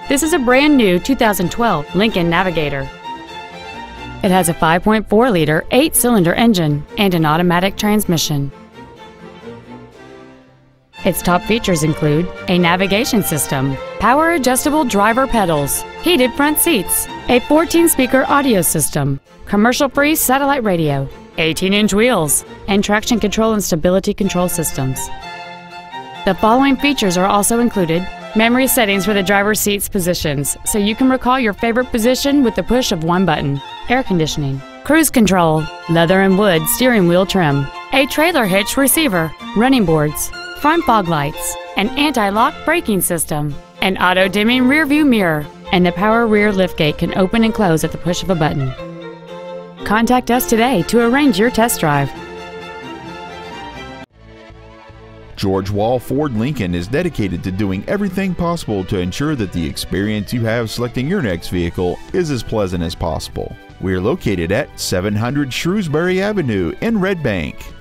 This is a brand new 2012 Lincoln Navigator. It has a 5.4-liter 8-cylinder engine and an automatic transmission. Its top features include a navigation system, power-adjustable driver pedals, heated front seats, a 14-speaker audio system, commercial-free satellite radio, 18-inch wheels, and traction control and stability control systems. The following features are also included: memory settings for the driver's seat's positions, so you can recall your favorite position with the push of one button, air conditioning, cruise control, leather and wood steering wheel trim, a trailer hitch receiver, running boards, front fog lights, an anti-lock braking system, an auto-dimming rear-view mirror, and the power rear liftgate can open and close at the push of a button. Contact us today to arrange your test drive. George Wall Ford Lincoln is dedicated to doing everything possible to ensure that the experience you have selecting your next vehicle is as pleasant as possible. We are located at 700 Shrewsbury Avenue in Red Bank.